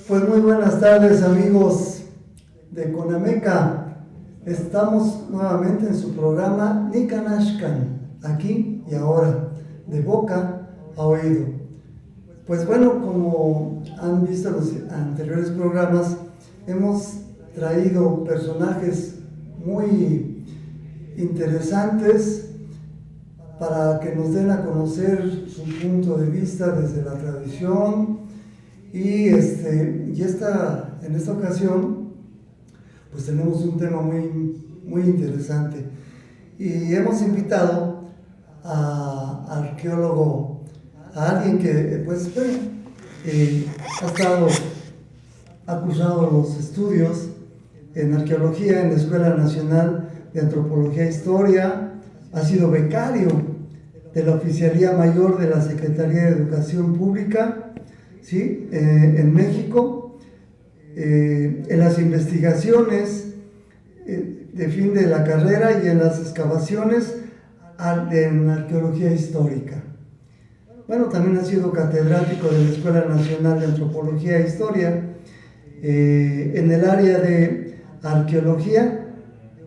Pues muy buenas tardes, amigos de Conameca. Estamos nuevamente en su programa Nicanashkan, aquí y ahora, de boca a oído. Pues bueno, como han visto los anteriores programas, hemos traído personajes muy interesantes para que nos den a conocer su punto de vista desde la tradición. Y en esta ocasión pues tenemos un tema muy interesante y hemos invitado a arqueólogo, a alguien que ha estado acusado los estudios en arqueología en la Escuela Nacional de Antropología e Historia, ha sido becario de la Oficialía Mayor de la Secretaría de Educación Pública, ¿sí? En México, en las investigaciones de fin de la carrera y en las excavaciones en arqueología histórica. Bueno, también ha sido catedrático de la Escuela Nacional de Antropología e Historia en el área de arqueología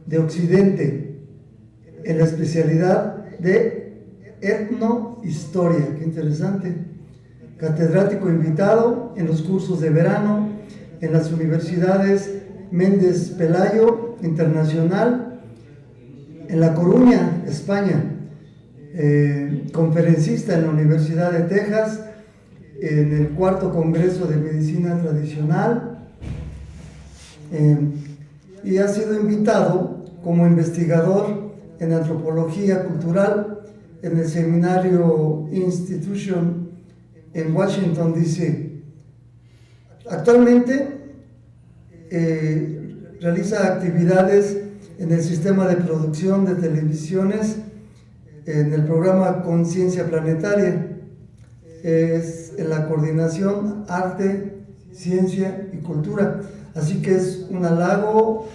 de Occidente, en la especialidad de etnohistoria. Qué interesante. Catedrático invitado en los cursos de verano en las universidades Méndez Pelayo Internacional, en La Coruña, España, conferencista en la Universidad de Texas, en el cuarto Congreso de Medicina Tradicional, y ha sido invitado como investigador en antropología cultural en el seminario Institution en Washington, D.C. Actualmente realiza actividades en el sistema de producción de televisiones en el programa Conciencia Planetaria. Es en la coordinación Arte, Ciencia y Cultura. Así que es un halago,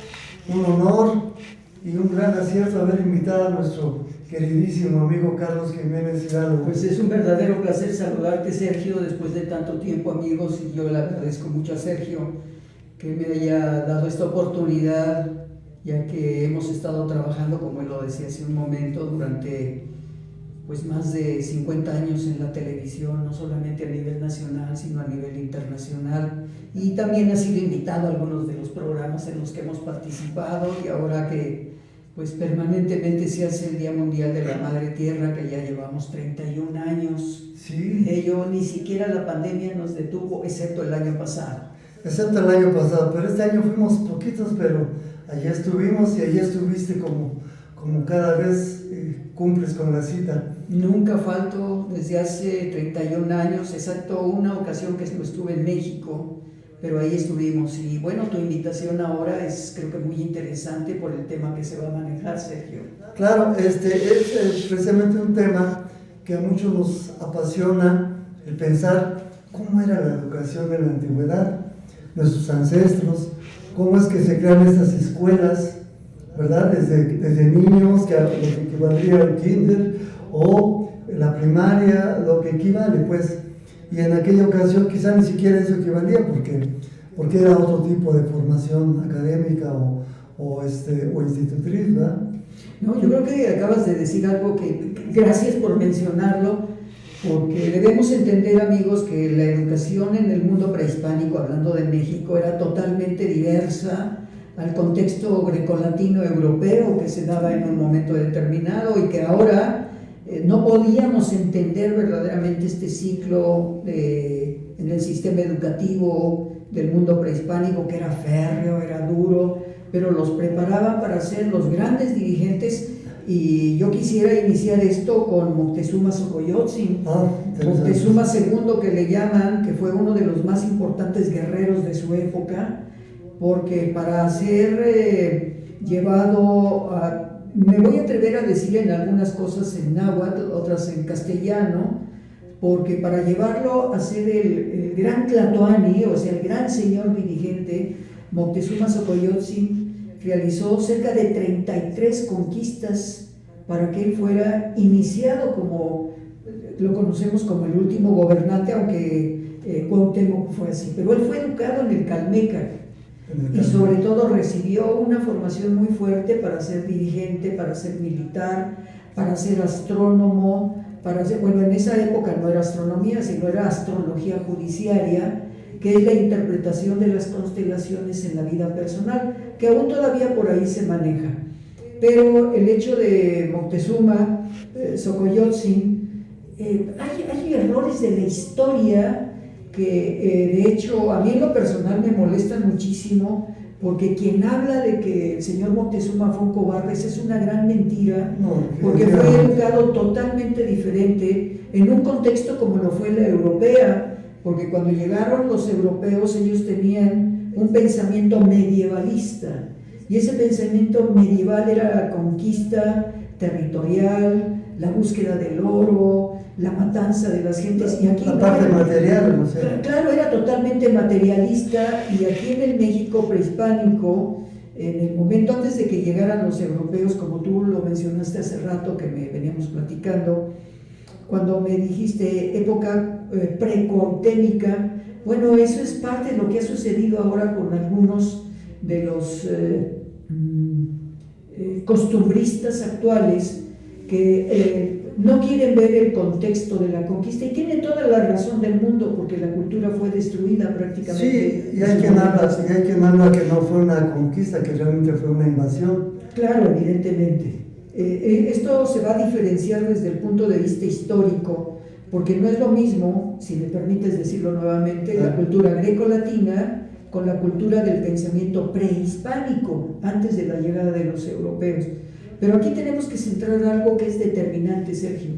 un honor y un gran acierto haber invitado a nuestro queridísimo amigo Carlos Jiménez Hidalgo. Pues es un verdadero placer saludarte, Sergio, después de tanto tiempo, amigos, y yo le agradezco mucho a Sergio que me haya dado esta oportunidad, ya que hemos estado trabajando, como él lo decía hace un momento, durante pues más de 50 años en la televisión, no solamente a nivel nacional, sino a nivel internacional, y también ha sido invitado a algunos de los programas en los que hemos participado, y ahora que pues permanentemente se hace el Día Mundial de la Madre Tierra, que ya llevamos 31 años. Sí. Ello ni siquiera la pandemia nos detuvo, excepto el año pasado. Excepto el año pasado, pero este año fuimos poquitos, pero allá estuvimos y allá estuviste como cada vez cumples con la cita. Nunca falto desde hace 31 años, excepto una ocasión que estuve en México, pero ahí estuvimos. Y bueno, tu invitación ahora es creo que muy interesante por el tema que se va a manejar, Sergio. Claro, es precisamente un tema que a muchos nos apasiona, el pensar cómo era la educación en la antigüedad, nuestros ancestros, cómo es que se crean estas escuelas, ¿verdad? Desde niños, que lo que equivaldría al kinder, o la primaria, lo que equivale, pues. Y en aquella ocasión quizá ni siquiera eso equivalía, porque era otro tipo de formación académica o institutriz, ¿verdad? No, yo creo que acabas de decir algo que, gracias por mencionarlo, porque debemos entender, amigos, que la educación en el mundo prehispánico, hablando de México, era totalmente diversa al contexto grecolatino europeo que se daba en un momento determinado y que ahora no podíamos entender verdaderamente este ciclo en el sistema educativo del mundo prehispánico, que era férreo, era duro, pero los preparaba para ser los grandes dirigentes. Y yo quisiera iniciar esto con Moctezuma Xocoyotzin, Moctezuma II, que le llaman, que fue uno de los más importantes guerreros de su época, porque para ser llevado a, me voy a atrever a decir en algunas cosas en náhuatl, otras en castellano, porque para llevarlo a ser el gran Tlatoani, o sea, el gran señor dirigente, Moctezuma Xocoyotzin realizó cerca de 33 conquistas para que él fuera iniciado como, lo conocemos como el último gobernante, aunque Cuauhtémoc fue así, pero él fue educado en el Calmecac y sobre todo recibió una formación muy fuerte para ser dirigente, para ser militar, para ser astrónomo, bueno, en esa época no era astronomía, sino era astrología judiciaria, que es la interpretación de las constelaciones en la vida personal, que aún todavía por ahí se maneja. Pero el hecho de Moctezuma, Xocoyotzin, hay errores de la historia que de hecho a mí en lo personal me molestan muchísimo, porque quien habla de que el señor Moctezuma fue un cobarde, esa es una gran mentira, porque fue educado totalmente diferente en un contexto como lo fue la europea, porque cuando llegaron los europeos ellos tenían un pensamiento medievalista, y ese pensamiento medieval era la conquista territorial, la búsqueda del oro, la matanza de las gentes, y aquí la parte material, no sé. Claro, era totalmente materialista, y aquí en el México prehispánico, en el momento antes de que llegaran los europeos, como tú lo mencionaste hace rato que me veníamos platicando, cuando me dijiste época precuauhtémica, bueno, eso es parte de lo que ha sucedido ahora con algunos de los costumbristas actuales que no quieren ver el contexto de la conquista, y tienen toda la razón del mundo, porque la cultura fue destruida prácticamente. Sí, y hay quien habla que no fue una conquista, que realmente fue una invasión. Claro, evidentemente. Esto se va a diferenciar desde el punto de vista histórico, porque no es lo mismo, si me permites decirlo nuevamente, la cultura greco-latina con la cultura del pensamiento prehispánico, antes de la llegada de los europeos. Pero aquí tenemos que centrar algo que es determinante, Sergio.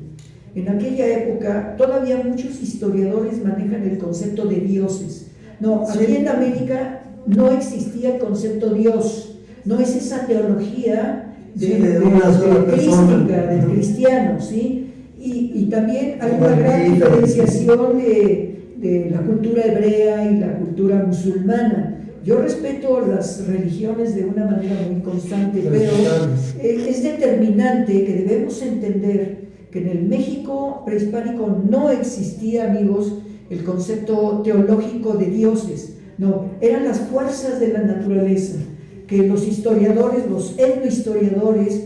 En aquella época todavía muchos historiadores manejan el concepto de dioses. No, aquí en América no existía el concepto Dios, no es esa teología crística del cristiano, ¿sí? Y también hay una gran diferenciación de la cultura hebrea y la cultura musulmana. Yo respeto las religiones de una manera muy constante, pero es determinante que debemos entender que en el México prehispánico no existía, amigos, el concepto teológico de dioses. No, eran las fuerzas de la naturaleza, que los historiadores, los etnohistoriadores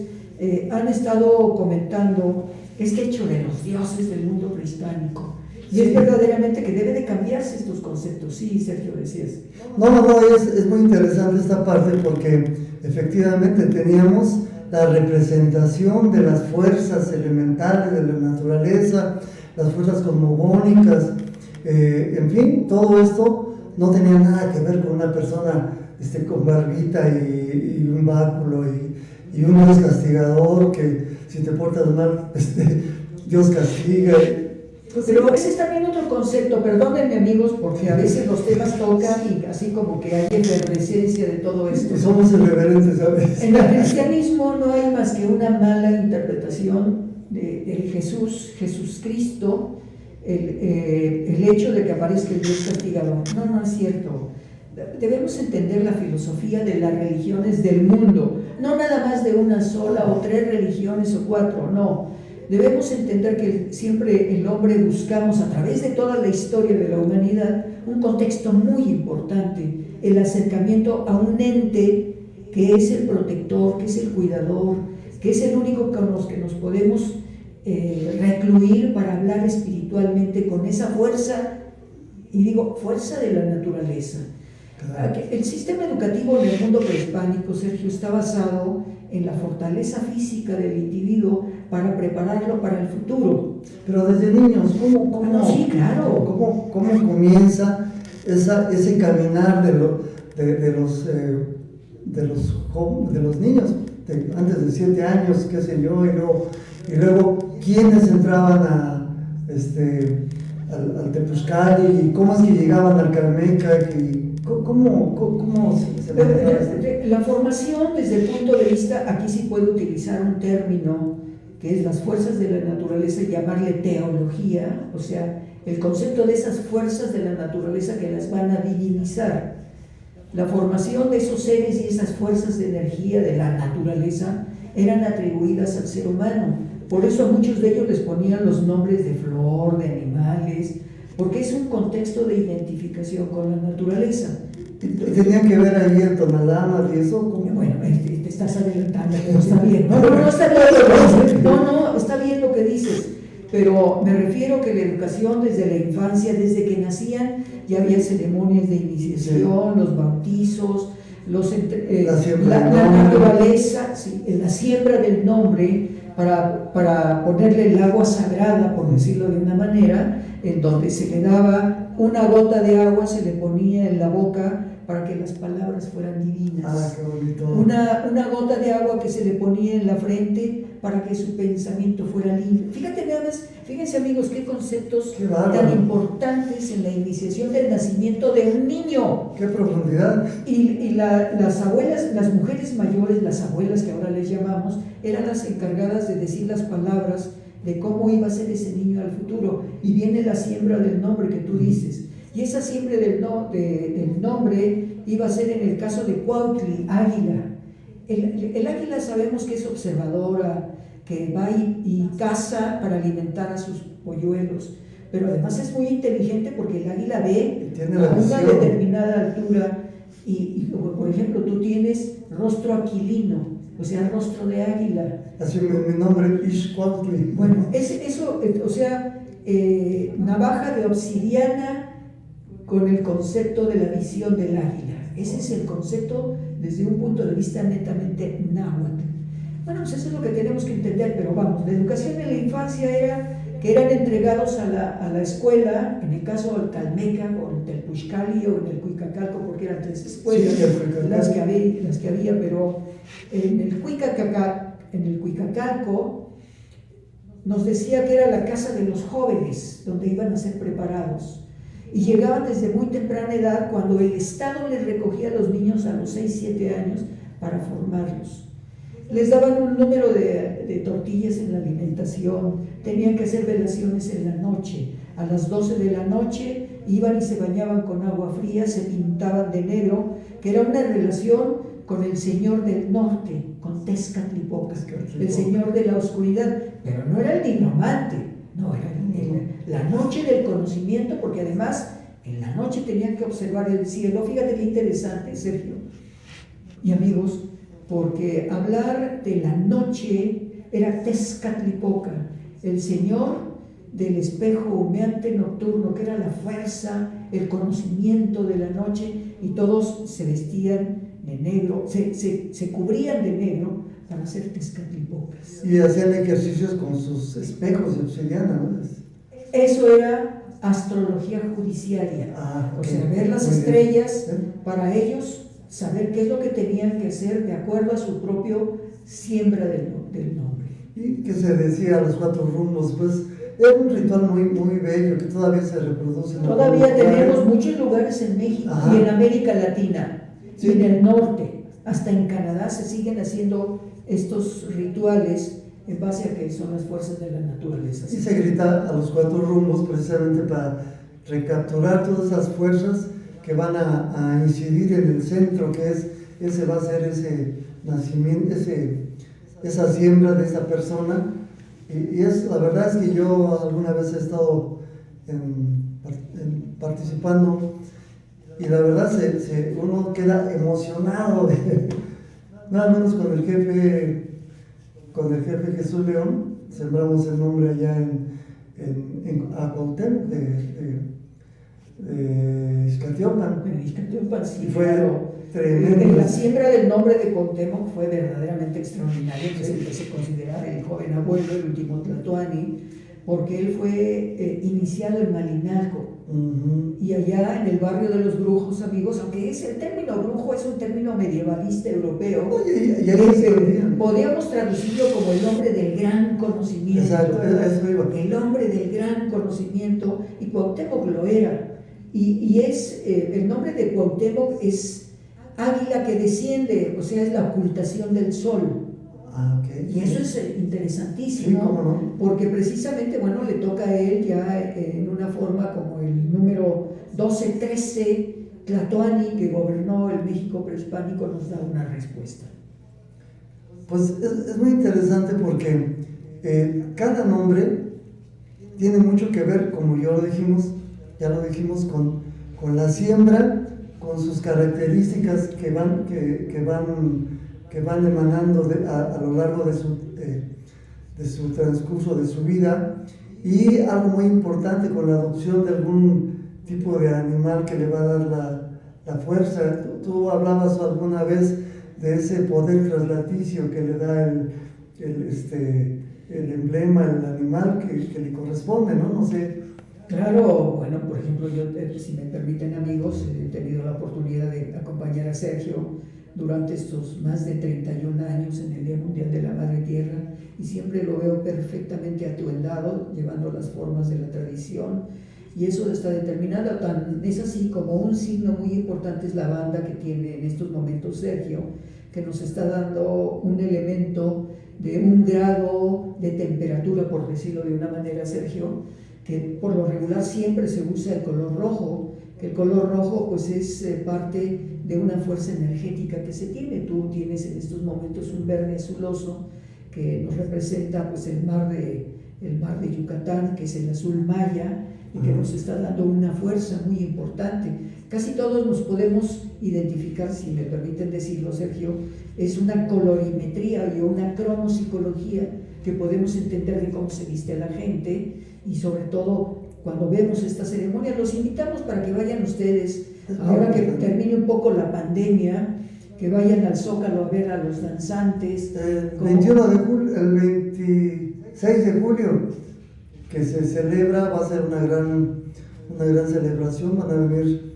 han estado comentando este hecho de los dioses del mundo prehispánico. Y es verdaderamente que debe de cambiarse estos conceptos. Sí, Sergio, decías. No, es muy interesante esta parte, porque efectivamente teníamos la representación de las fuerzas elementales de la naturaleza, las fuerzas cosmogónicas, en fin, todo esto no tenía nada que ver con una persona con barbita y un báculo y un Dios castigador, que si te portas mal, Dios castiga. Pero ese es también otro concepto, perdónenme amigos, porque a veces los temas tocan y así como que hay efervescencia de todo esto. Somos irreverentes, ¿sabes? En el cristianismo no hay más que una mala interpretación del Jesucristo, el hecho de que aparezca el Dios castigador. No es cierto. Debemos entender la filosofía de las religiones del mundo, no nada más de una sola o 3 religiones o 4, no. Debemos entender que siempre el hombre buscamos a través de toda la historia de la humanidad un contexto muy importante, el acercamiento a un ente que es el protector, que es el cuidador, que es el único con los que nos podemos recluir para hablar espiritualmente con esa fuerza, y digo fuerza de la naturaleza. El sistema educativo en el mundo prehispánico, Sergio, está basado en la fortaleza física del individuo para prepararlo para el futuro. Pero desde niños, ¿cómo sí, claro. ¿Cómo comienza ese caminar de los niños antes de 7 años, qué sé yo, y luego quiénes entraban al Tepuzcali, y cómo es que llegaban al Calmecac, y ¿cómo se maneja? La formación desde el punto de vista, aquí sí puedo utilizar un término que es las fuerzas de la naturaleza y llamarle teología, o sea, el concepto de esas fuerzas de la naturaleza que las van a divinizar. La formación de esos seres y esas fuerzas de energía de la naturaleza eran atribuidas al ser humano. Por eso a muchos de ellos les ponían los nombres de flor, de animales, porque es un contexto de identificación con la naturaleza. ¿Tenía que ver ahí el Tonalá y eso? ¿Cómo? Bueno, te estás adelantando, pero está bien. No, está bien. No, está bien lo que dices. Pero me refiero que la educación desde la infancia, desde que nacían, ya había ceremonias de iniciación, los bautizos, la naturaleza, sí, la siembra del nombre para ponerle el agua sagrada, por decirlo de una manera, en donde se le daba una gota de agua, se le ponía en la boca para que las palabras fueran divinas. Ah, qué bonito. Una gota de agua que se le ponía en la frente para que su pensamiento fuera limpio. Fíjate nada más, fíjense amigos, qué conceptos tan importantes en la iniciación del nacimiento de un niño. ¡Qué profundidad! Y las abuelas, las mujeres mayores, las abuelas que ahora les llamamos, eran las encargadas de decir las palabras de cómo iba a ser ese niño al futuro. Y viene la siembra del nombre que tú dices. Y esa siembra del nombre iba a ser en el caso de Cuautli, águila. El águila sabemos que es observadora, que va y caza para alimentar a sus polluelos, pero además es muy inteligente porque el águila ve a una determinada altura y por ejemplo tú tienes rostro aquilino, o sea, rostro de águila. Así mi nombre es Cuautli. Bueno, eso, o sea, navaja de obsidiana con el concepto de la visión del águila. Ese es el concepto desde un punto de vista netamente náhuatl. Bueno, pues eso es lo que tenemos que entender, pero vamos, la educación en la infancia era que eran entregados a la escuela, en el caso del Calmeca o el Telpuxcali o en el Cuicacalco, porque eran 3 escuelas, sí, las que había, pero en el Cuicacalco nos decía que era la casa de los jóvenes, donde iban a ser preparados. Y llegaban desde muy temprana edad, cuando el Estado les recogía a los niños a los 6, 7 años para formarlos. Les daban un número de tortillas en la alimentación, tenían que hacer velaciones en la noche. A las 12 de la noche iban y se bañaban con agua fría, se pintaban de negro, que era una relación con el señor del norte, con Tezcatlipoca, el señor de la oscuridad, pero no era el nigromante, no, era la noche del conocimiento, porque además en la noche tenían que observar el cielo. Fíjate qué interesante, Sergio y amigos, porque hablar de la noche era Tezcatlipoca, el señor del espejo humeante nocturno, que era la fuerza, el conocimiento de la noche, y todos se vestían de negro, se cubrían de negro para hacer Tezcatlipocas. Y hacían ejercicios con sus espejos de obsidiana, ¿no? Eso era astrología judiciaria, o sea, ver las estrellas para ellos, saber qué es lo que tenían que hacer de acuerdo a su propio siembra del nombre. Y que se decía a los 4 rumbos, pues era un ritual muy, muy bello que todavía se reproduce. Todavía tenemos muchos lugares en México y en América Latina, sí, y en el norte, hasta en Canadá se siguen haciendo estos rituales en base a que son las fuerzas de la naturaleza. Y se grita a los 4 rumbos precisamente para recapturar todas esas fuerzas que van a incidir en el centro, que ese va a ser ese nacimiento, esa siembra de esa persona. Y la verdad es que yo alguna vez he estado participando y la verdad uno queda emocionado nada menos con el jefe Jesús León. Sembramos el nombre allá en Cuauhtémoc de Ixcatiopan. Sí, y fue claro. Tremendo. La siembra del nombre de Cuauhtémoc fue verdaderamente extraordinaria, que se considera el joven abuelo, el último Tlatoani, porque él fue iniciado en Malinalco. Y allá en el barrio de los brujos, amigos, aunque el término brujo es un término medievalista europeo, podríamos traducirlo como el hombre del gran conocimiento. Exacto, eso iba. El hombre del gran conocimiento, y Cuauhtémoc lo era. Y el nombre de Cuauhtémoc es águila que desciende, o sea, es la ocultación del sol. Okay. Y eso es interesantísimo, sí, ¿cómo no? Porque precisamente, bueno, le toca a él ya en una forma como el número 12-13, Tlatoani, que gobernó el México prehispánico, nos da una respuesta. Pues es muy interesante porque cada nombre tiene mucho que ver, como ya lo dijimos, ya lo dijimos, con la siembra, con sus características que van emanando a lo largo de su transcurso de su vida, y algo muy importante, con la adopción de algún tipo de animal que le va a dar la fuerza. Tú hablabas alguna vez de ese poder traslaticio que le da el emblema, el animal que le corresponde, ¿no? No sé. Claro, bueno, por ejemplo, yo, si me permiten amigos, he tenido la oportunidad de acompañar a Sergio durante estos más de 31 años en el Día Mundial de la Madre Tierra, y siempre lo veo perfectamente atuendado, llevando las formas de la tradición, y eso está determinado. Es así como un signo muy importante es la banda que tiene en estos momentos Sergio, que nos está dando un elemento de un grado de temperatura, por decirlo de una manera, Sergio, que por lo regular siempre se usa el color rojo, que el color rojo pues es parte de una fuerza energética que se tiene. Tú tienes en estos momentos un verde azuloso que nos representa pues el mar de Yucatán, que es el azul maya, y que nos está dando una fuerza muy importante. Casi todos nos podemos identificar, si me permiten decirlo, Sergio, es una colorimetría y una cromopsicología que podemos entender de cómo se viste la gente, y sobre todo cuando vemos esta ceremonia. Los invitamos para que vayan ustedes, ahora que termine un poco la pandemia, que vayan al Zócalo a ver a los danzantes. El 21 de julio, el 26 de julio, que se celebra, va a ser una gran celebración. Van a venir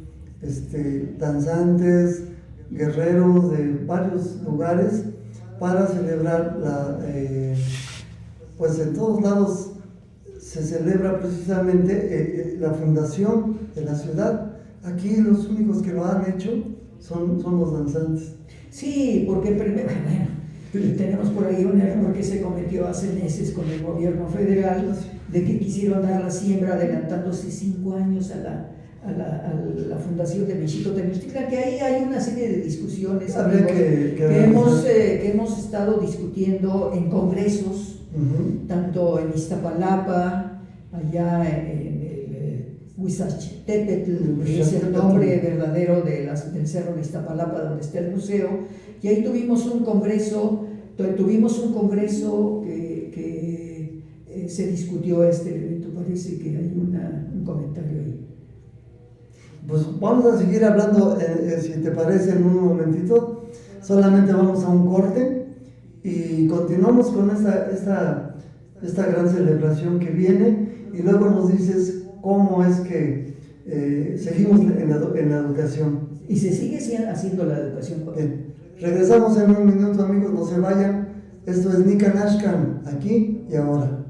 danzantes, guerreros de varios lugares para celebrar pues en todos lados se celebra precisamente la fundación de la ciudad. Aquí los únicos que lo han hecho son los danzantes. Sí, porque primero, bueno, tenemos por ahí un error que se cometió hace meses con el gobierno federal, de que quisieron dar la siembra adelantándose 5 años a la fundación de México Tenochtitlan, que ahí hay una serie de discusiones amigos, que hemos estado discutiendo en congresos, tanto en Iztapalapa, allá en el Huizachtepetl, que es el nombre verdadero del cerro de Iztapalapa donde está el museo, y ahí tuvimos un congreso que se discutió este evento. Parece que hay un comentario ahí. Pues vamos a seguir hablando, si te parece, en un momentito. Solamente vamos a un corte y continuamos con esta gran celebración que viene, y luego nos dices cómo es que seguimos en la educación. Y se sigue haciendo la educación. Bien. Regresamos en un minuto, amigos, no se vayan. Esto es Nican Ashkan, aquí y ahora.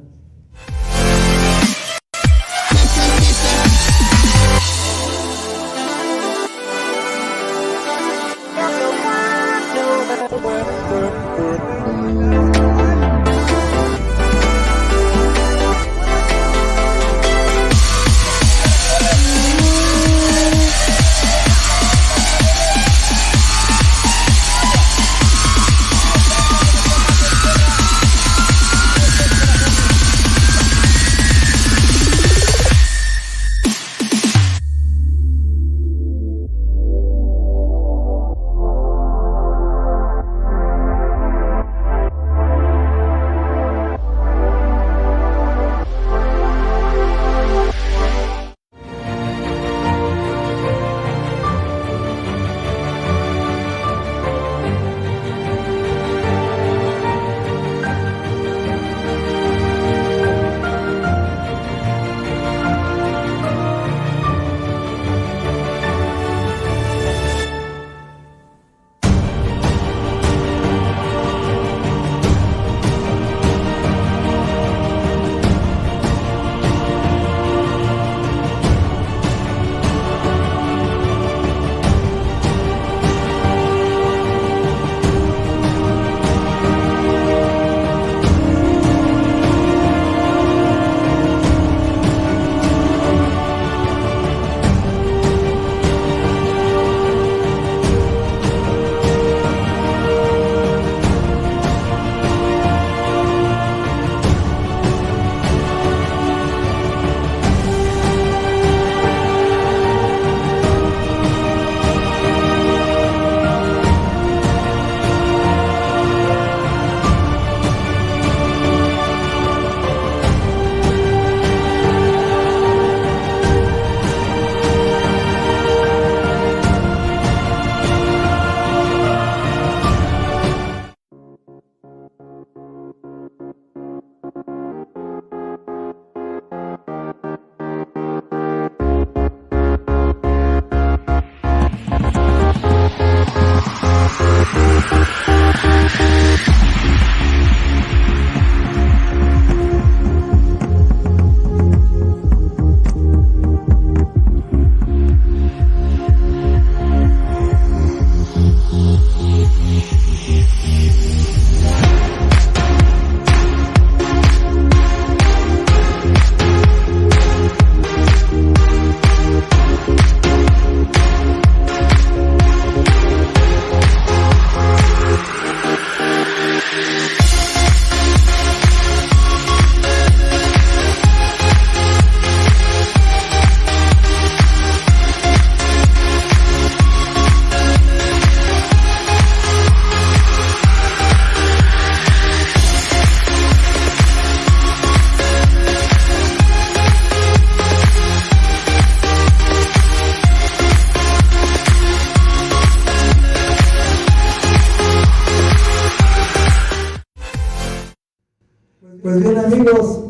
Pues bien, amigos,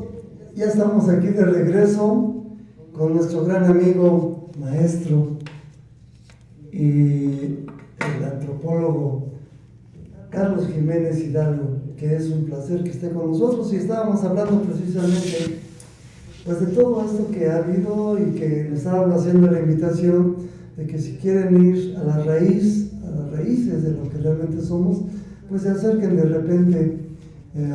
ya estamos aquí de regreso con nuestro gran amigo, maestro y el antropólogo Carlos Jiménez Hidalgo, que es un placer que esté con nosotros. Y estábamos hablando precisamente pues de todo esto que ha habido y que le estábamos haciendo la invitación de que si quieren ir a las raíces de lo que realmente somos, pues se acerquen de repente,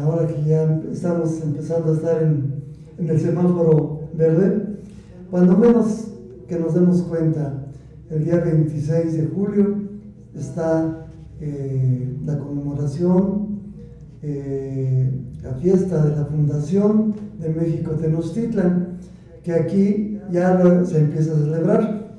ahora que ya estamos empezando a estar en el semáforo verde, cuando menos que nos demos cuenta, el día 26 de julio está la conmemoración, la fiesta de la Fundación de México Tenochtitlan, que aquí ya se empieza a celebrar.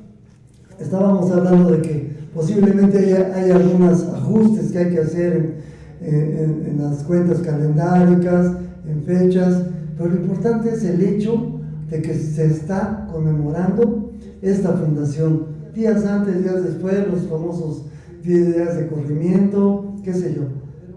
Estábamos hablando de que posiblemente hay algunos ajustes que hay que hacer en las cuentas calendáricas, en fechas, pero lo importante es el hecho de que se está conmemorando esta fundación. Días antes, días después, los famosos 10 días de corrimiento, qué sé yo.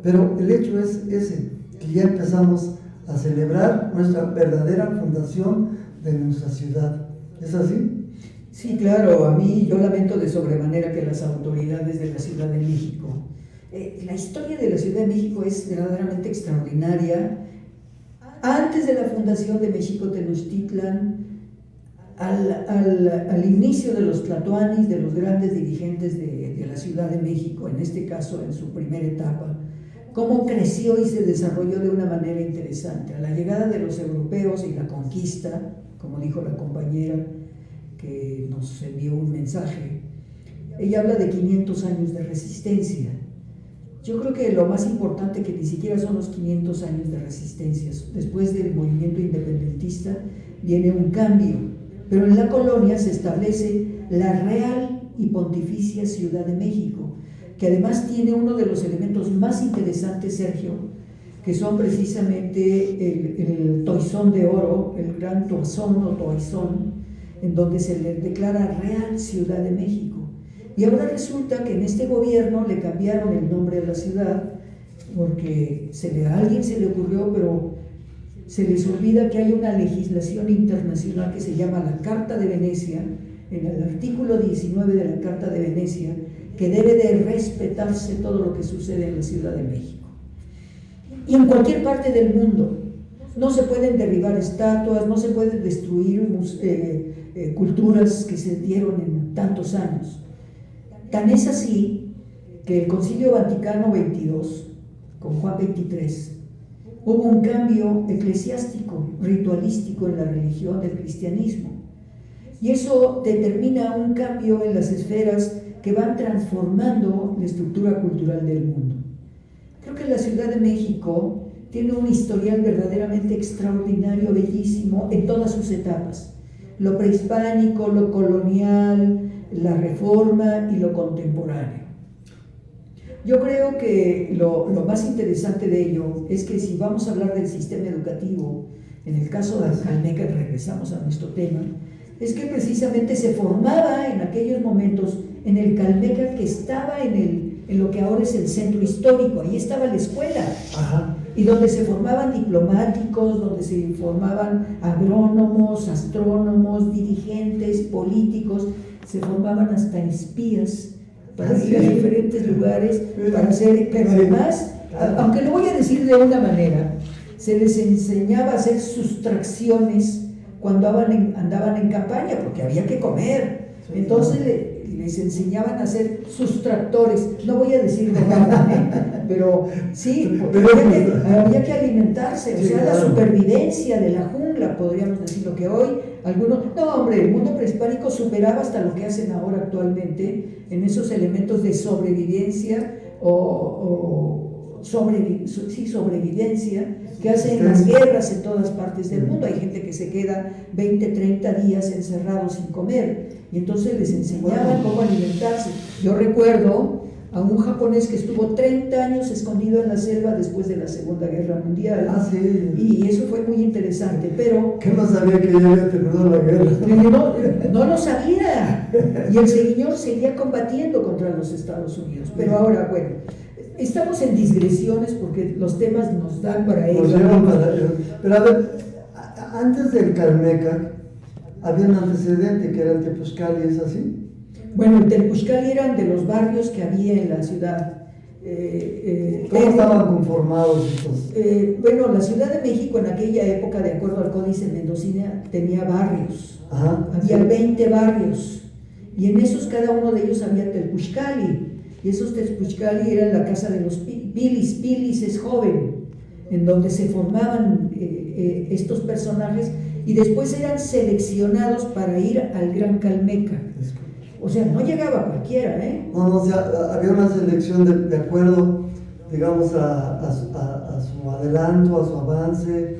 Pero el hecho es ese, que ya empezamos a celebrar nuestra verdadera fundación de nuestra ciudad. ¿Es así? Sí, claro. A mí, yo lamento de sobremanera que las autoridades de la Ciudad de México, la historia de la Ciudad de México es verdaderamente extraordinaria. Antes de la fundación de México Tenochtitlan, al inicio de los tlatoanis, de los grandes dirigentes de la Ciudad de México, en este caso en su primera etapa, cómo creció y se desarrolló de una manera interesante. A la llegada de los europeos y la conquista, como dijo la compañera que nos envió un mensaje, ella habla de 500 años de resistencia. Yo creo que lo más importante que ni siquiera son los 500 años de resistencia. Después del movimiento independentista viene un cambio, pero en la colonia se establece la Real y Pontificia Ciudad de México, que además tiene uno de los elementos más interesantes, Sergio, que son precisamente el toisón de oro, el gran toisón o toisón, en donde se le declara Real Ciudad de México. Y ahora resulta que en este gobierno le cambiaron el nombre a la ciudad porque a alguien se le ocurrió, pero se les olvida que hay una legislación internacional que se llama la Carta de Venecia, en el artículo 19 de la Carta de Venecia, que debe de respetarse todo lo que sucede en la Ciudad de México. Y en cualquier parte del mundo. No se pueden derribar estatuas, no se pueden destruir culturas que se dieron en tantos años. Tan es así que el Concilio Vaticano XXII, con Juan XXIII, hubo un cambio eclesiástico, ritualístico en la religión del cristianismo. Y eso determina un cambio en las esferas que van transformando la estructura cultural del mundo. Creo que la Ciudad de México tiene un historial verdaderamente extraordinario, bellísimo, en todas sus etapas. Lo prehispánico, lo colonial, la reforma y lo contemporáneo. Yo creo que lo más interesante de ello es que si vamos a hablar del sistema educativo, en el caso de Calmeca, regresamos a nuestro tema, es que precisamente se formaba en aquellos momentos en el Calmeca, que estaba en lo que ahora es el centro histórico. Ahí estaba la escuela. Ajá. Y donde se formaban diplomáticos, donde se formaban agrónomos, astrónomos, dirigentes, políticos, se formaban hasta espías para ir a diferentes lugares, para hacer, pero además, aunque lo voy a decir de una manera, se les enseñaba a hacer sustracciones cuando andaban en campaña, porque había que comer. Entonces les enseñaban a hacer sustractores, no voy a decir de nada, pero sí, había que alimentarse, o sea, la supervivencia de la jungla, podríamos decir, lo que hoy algunos, no hombre, el mundo prehispánico superaba hasta lo que hacen ahora actualmente en esos elementos de sobrevivencia sobrevivencia que hacen las guerras en todas partes del mundo. Hay gente que se queda 20, 30 días encerrados sin comer, y entonces les enseñaban cómo alimentarse. Yo recuerdo a un japonés que estuvo 30 años escondido en la selva después de la Segunda Guerra Mundial. Sí. Y eso fue muy interesante, pero... ¿Qué no sabía que ya había terminado la guerra? No lo sabía. Y el señor seguía combatiendo contra los Estados Unidos. Pero ahora, bueno, Estamos en digresiones porque los temas nos dan para ello. Pero a ver, antes del Calmecac había un antecedente que era el Tepuzcali, ¿es así? Bueno, el Tepuzcali eran de los barrios que había en la ciudad. ¿Cómo estaban conformados estos? Bueno, la Ciudad de México en aquella época, de acuerdo al Códice Mendocino, tenía barrios. Ajá, Había sí. 20 barrios. Y en esos, cada uno de ellos había Tepuzcali. Y esos Tepuzcali eran la casa de los Pilis. Pilis es joven, en donde se formaban estos personajes y después eran seleccionados para ir al Gran Calmecac. O sea, no llegaba cualquiera, ¿eh? No, o sea, había una selección de acuerdo, digamos, a su adelanto, a su avance,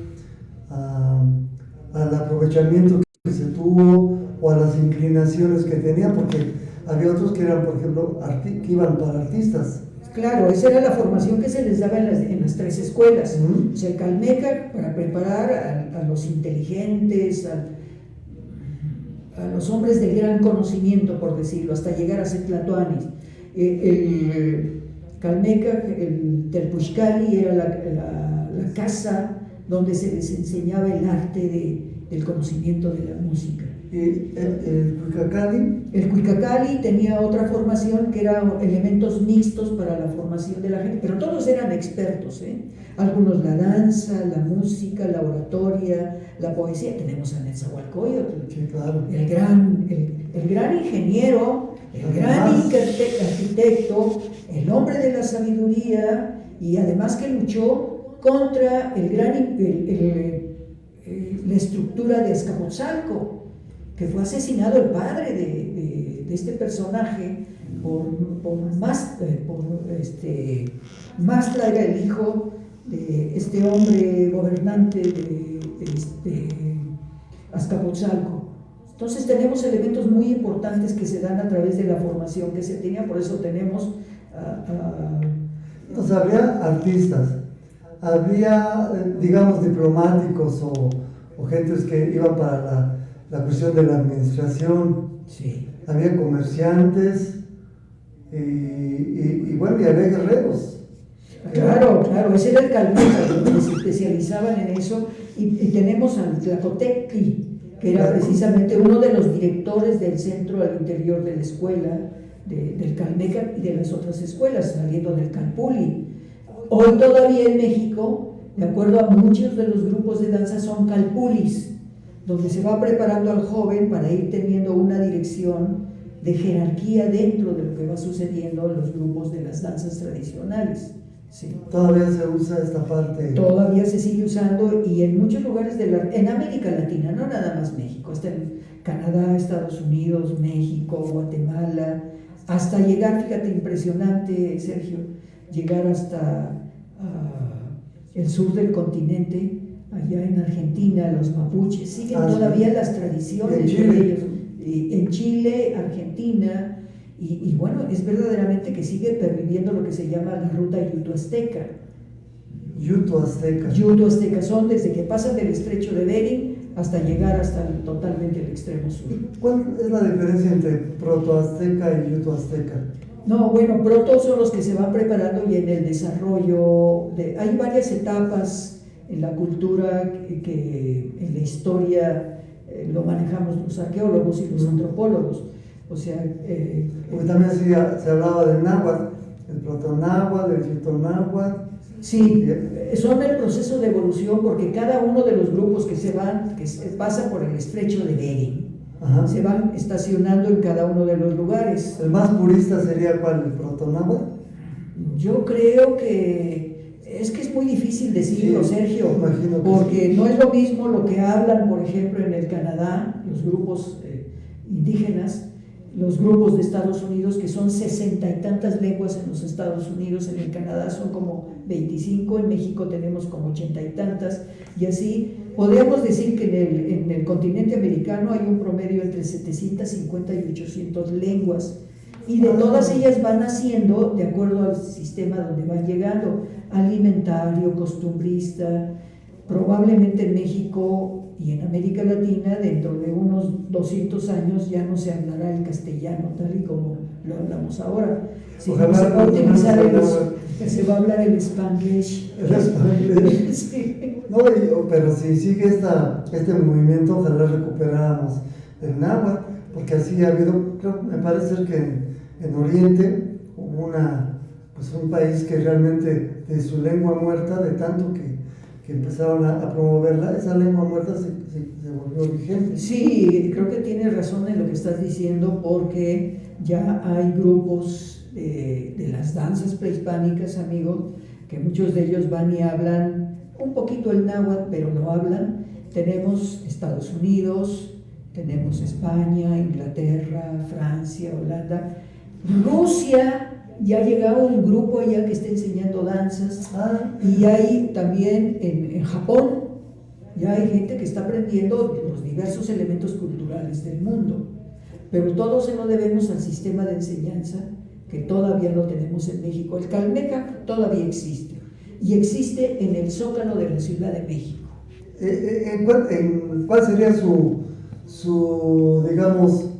al aprovechamiento que se tuvo o a las inclinaciones que tenían, porque había otros que eran, por ejemplo, que iban para artistas. Claro, esa era la formación que se les daba en las tres escuelas. Uh-huh. O sea, el Calmecac para preparar a los inteligentes, a los hombres de gran conocimiento, por decirlo, hasta llegar a ser tlatoanis. El Calmecac, el Tepuzcali, era la casa donde se les enseñaba el arte del conocimiento de la música. ¿Y el Cuicacali? El Cuicacali tenía otra formación que eran elementos mixtos para la formación de la gente, pero todos eran expertos, ¿eh? Algunos la danza, la música, la oratoria, la poesía. Tenemos a Netzahualcóyotl, Sí, claro. el gran ingeniero, el gran arquitecto, el hombre de la sabiduría, y además que luchó contra la estructura de Azcapotzalco, que fue asesinado el padre de este personaje por Mastla, era el hijo de este hombre gobernante de Azcapotzalco. Entonces tenemos elementos muy importantes que se dan a través de la formación que se tenía, por eso tenemos O sea, había artistas, había, digamos, diplomáticos o gentes que iban para la cuestión de la administración, sí. Había comerciantes y bueno, y había guerreros. Claro, ese era el Calmecac, donde se especializaban en eso, y tenemos al Tlacotectli, que era precisamente uno de los directores del centro al interior de la escuela, del Calmecac y de las otras escuelas, saliendo del Calpulli. Hoy todavía en México, de acuerdo a muchos de los grupos de danza, son Calpulis, donde se va preparando al joven para ir teniendo una dirección de jerarquía dentro de lo que va sucediendo en los grupos de las danzas tradicionales. Sí. Todavía se usa esta parte. Todavía se sigue usando, y en muchos lugares en América Latina, no nada más México, hasta en Canadá, Estados Unidos, México, Guatemala, hasta llegar, fíjate, impresionante, Sergio, llegar hasta el sur del continente, allá en Argentina, los mapuches, siguen todavía las tradiciones de ellos, en Chile, Argentina, y bueno, es verdaderamente que sigue perviviendo lo que se llama la ruta yuto-azteca. Yuto-azteca son desde que pasan del estrecho de Bering hasta llegar hasta totalmente el extremo sur. ¿Cuál es la diferencia entre proto-azteca y yuto-azteca? No, bueno, proto son los que se van preparando, y en el desarrollo hay varias etapas en la cultura que en la historia lo manejamos los arqueólogos y los antropólogos. O sea, porque también se hablaba del náhuatl, el protonáhuatl, el yutonáhuatl. Sí, son el proceso de evolución, porque cada uno de los grupos que pasan por el estrecho de Bering, ajá, se van estacionando en cada uno de los lugares. ¿El más purista sería cuál? ¿El protonáhuatl? Yo creo que es muy difícil decirlo, sí, Sergio, porque sí, no es lo mismo lo que hablan, por ejemplo, en el Canadá, los grupos indígenas, los grupos de Estados Unidos, que son 60 y tantas lenguas en los Estados Unidos, en el Canadá son como 25, en México tenemos como 80 y tantas, y así podríamos decir que en el continente americano hay un promedio entre 750 y 800 lenguas, y de todas ellas van haciendo de acuerdo al sistema donde van llegando, alimentario, costumbrista. Probablemente en México y en América Latina, dentro de unos 200 años, ya no se hablará el castellano tal y como lo hablamos ahora, sino se va a utilizar Se va a hablar el Spanglish. El Spanglish. Sí. No, pero si sigue este movimiento, ojalá recuperáramos el náhuatl, porque así ha habido, creo, me parece ser que en Oriente hubo un país que realmente de su lengua muerta, de tanto que empezaron a promoverla, esa lengua muerta se volvió vigente. Sí, creo que tienes razón en lo que estás diciendo, porque ya hay grupos de las danzas prehispánicas, amigos, que muchos de ellos van y hablan un poquito el náhuatl, pero no hablan. Tenemos Estados Unidos, tenemos España, Inglaterra, Francia, Holanda, Rusia. Ya ha llegado un grupo allá que está enseñando danzas, y hay también en Japón, ya hay gente que está aprendiendo los diversos elementos culturales del mundo, pero todo se lo debemos al sistema de enseñanza que todavía no tenemos en México. El Calmecac todavía existe, y existe en el Zócalo de la Ciudad de México. ¿Cuál sería su digamos,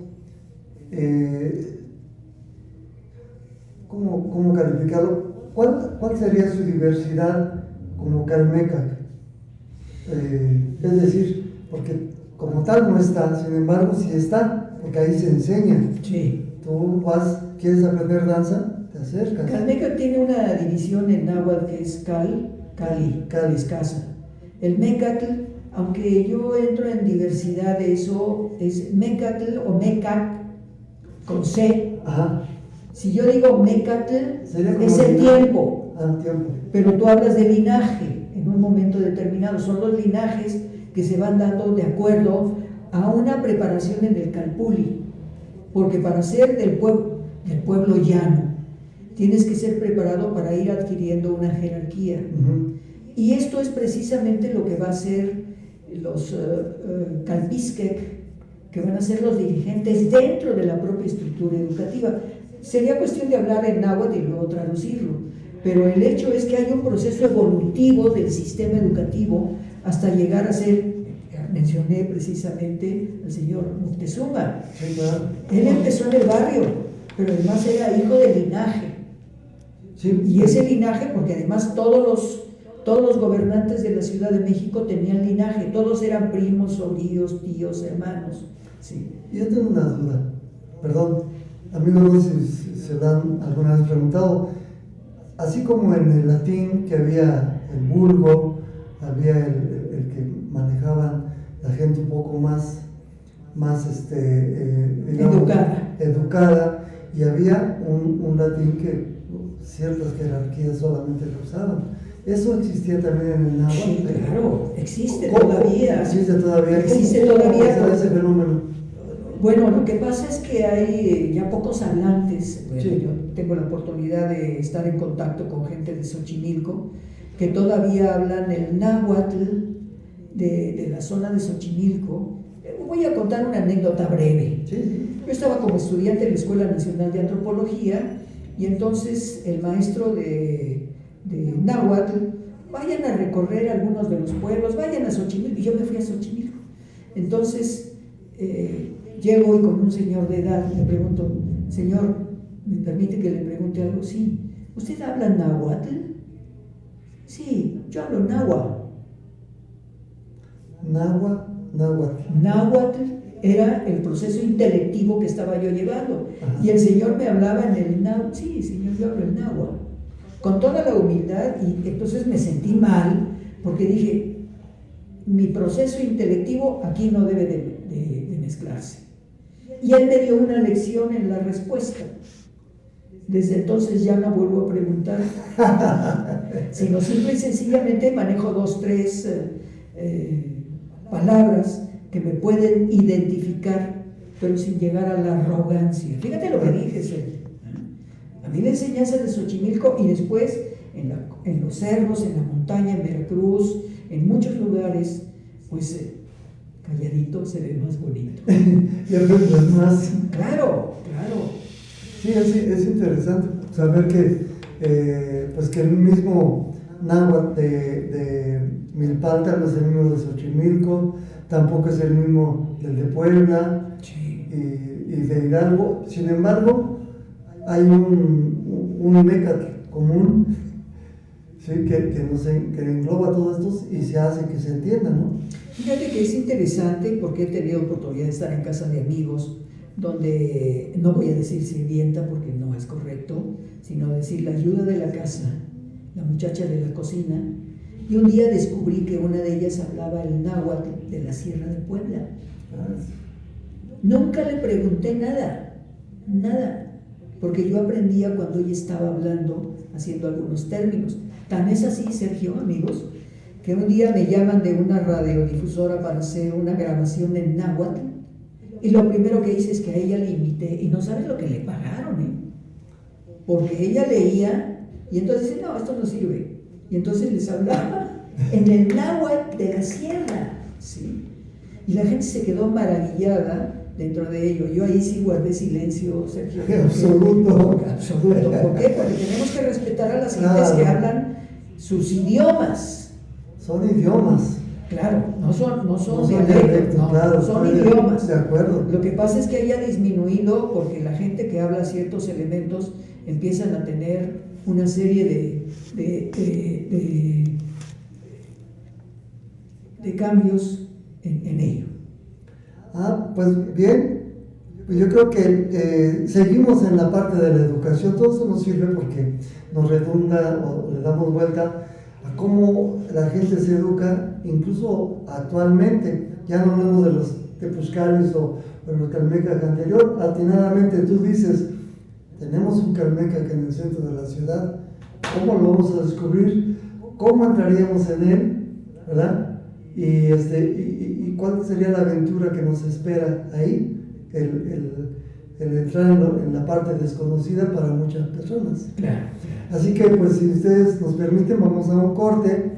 ¿cómo calificarlo? ¿Cuál sería su diversidad como Calmecac? Es decir, porque como tal no está, sin embargo sí está, porque ahí se enseña. Sí. Tú quieres aprender danza, te acercas. Calmecac tiene una división en náhuatl que es Cali, es casa. El Mecatl, aunque yo entro en diversidad de eso, es Mecatl o Mecac con C. Ajá. Si yo digo Mecatl, es el tiempo. Tiempo. Pero tú hablas de linaje en un momento determinado. Son los linajes que se van dando de acuerdo a una preparación en el Calpulli. Porque para ser del pueblo llano, tienes que ser preparado para ir adquiriendo una jerarquía. Uh-huh. Y esto es precisamente lo que va a hacer los Calpisquec, que van a ser los dirigentes dentro de la propia estructura educativa. Sería cuestión de hablar en náhuatl y luego traducirlo, pero el hecho es que hay un proceso evolutivo del sistema educativo hasta llegar a ser, mencioné precisamente al señor Moctezuma. Sí, claro. Él empezó en el barrio, pero además era hijo de linaje. Sí. Y ese linaje, porque además todos los gobernantes de la Ciudad de México tenían linaje, todos eran primos, sobrinos, tíos, hermanos. Sí. Yo tengo una duda, perdón. Amigos, no sé si se lo han alguna vez preguntado, así como en el latín que había el vulgo, había el que manejaban la gente un poco más digamos, educada, y había un latín que ciertas jerarquías solamente lo usaban. ¿Eso existía también en el náhuatl? Sí, claro, existe todavía. ¿Existe todavía? Existe todavía. ¿Cómo ese fenómeno? Bueno, lo que pasa es que hay ya pocos hablantes. Bueno, sí. Yo tengo la oportunidad de estar en contacto con gente de Xochimilco que todavía hablan el náhuatl de la zona de Xochimilco. Voy a contar una anécdota breve. Sí. Yo estaba como estudiante en la Escuela Nacional de Antropología, y entonces el maestro de náhuatl: vayan a recorrer algunos de los pueblos, vayan a Xochimilco. Y yo me fui a Xochimilco. Entonces llego y con un señor de edad le pregunto: señor, ¿me permite que le pregunte algo? Sí. ¿Usted habla náhuatl? Sí, yo hablo náhuatl. Náhuatl era el proceso intelectivo que estaba yo llevando. Ajá. Y el señor me hablaba en el náhuatl. Sí, señor, yo hablo el náhuatl. Con toda la humildad, y entonces me sentí mal porque dije: mi proceso intelectivo aquí no debe de mezclarse. Y él me dio una lección en la respuesta. Desde entonces ya no vuelvo a preguntar, sino simple y sencillamente manejo 2, 3 palabras que me pueden identificar, pero sin llegar a la arrogancia. Fíjate lo que dije, Sergio. A mí la enseñanza de Xochimilco, y después en los cerros, en la montaña, en Veracruz, en muchos lugares, pues calladito se ve más bonito. Y aprendes más. Claro. Sí, es interesante saber que pues que el mismo náhuatl de Milpalta no es el mismo de Xochimilco, tampoco es el mismo del de Puebla. Sí. y de Hidalgo. Sin embargo, hay un Mecatl común, ¿sí? que engloba todo esto y se hace que se entienda, ¿no? Fíjate que es interesante porque he tenido oportunidad de estar en casa de amigos donde, no voy a decir sirvienta porque no es correcto, sino decir la ayuda de la casa, la muchacha de la cocina, y un día descubrí que una de ellas hablaba el náhuatl de la Sierra de Puebla. Nunca le pregunté nada, porque yo aprendía cuando ella estaba hablando, haciendo algunos términos. Tan es así, Sergio, amigos, que un día me llaman de una radiodifusora para hacer una grabación en náhuatl, y lo primero que hice es que a ella le invité, y no sabes lo que le pagaron, porque ella leía, y entonces dice, no, esto no sirve, y entonces les hablaba en el náhuatl de la sierra, ¿sí? Y la gente se quedó maravillada dentro de ello. Yo ahí sí guardé silencio, Sergio. Absoluto. Absoluto. ¿Por qué? Porque tenemos que respetar a las gentes que hablan sus idiomas. Son idiomas. Claro, no son dialectos, no, claro, son idiomas. De acuerdo. Lo que pasa es que haya disminuido porque la gente que habla ciertos elementos empiezan a tener una serie de cambios en ello. Pues bien, pues yo creo que seguimos en la parte de la educación. Todo eso nos sirve porque nos redunda o le damos vuelta a cómo la gente se educa, incluso actualmente. Ya no hablamos de los tepuzcales o de los calmecas anterior. Atinadamente tú dices, tenemos un calmecac en el centro de la ciudad, ¿cómo lo vamos a descubrir? ¿Cómo entraríamos en él? ¿Verdad? Y cuál sería la aventura que nos espera ahí, el entrar en la parte desconocida para muchas personas. Claro. Así que, pues, si ustedes nos permiten, vamos a un corte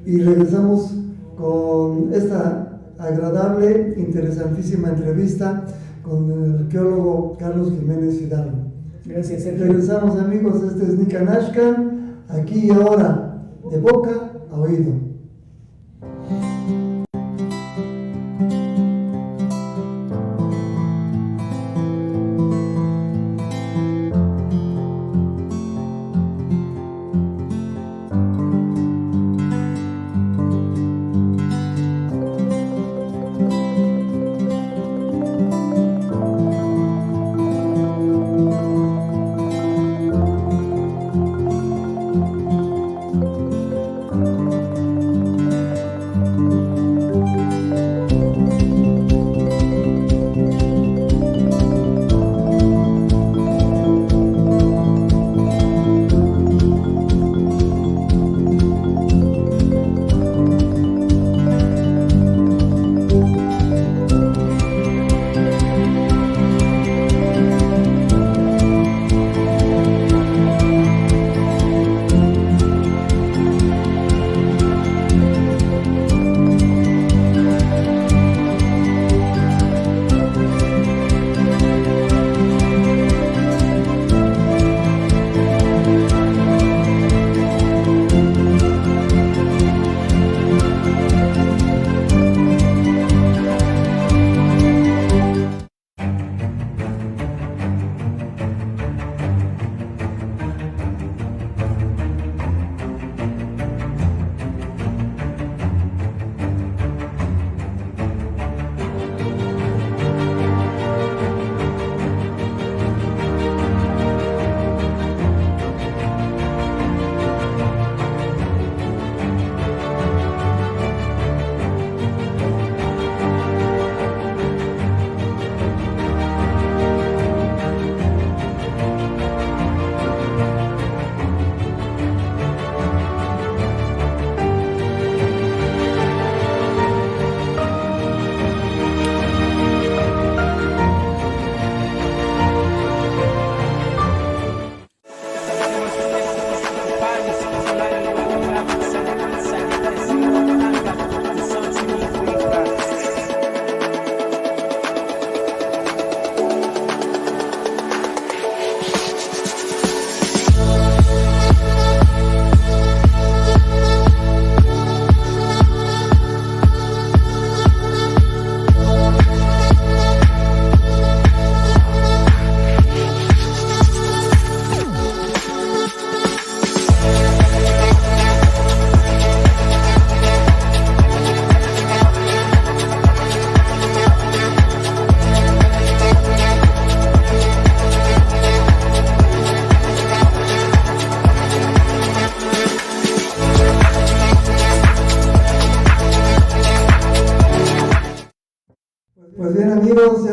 y regresamos con esta agradable, interesantísima entrevista con el arqueólogo Carlos Jiménez Hidalgo. Gracias, Sergio. Regresamos, amigos. Este es Nicanashkan, aquí y ahora, de boca a oído.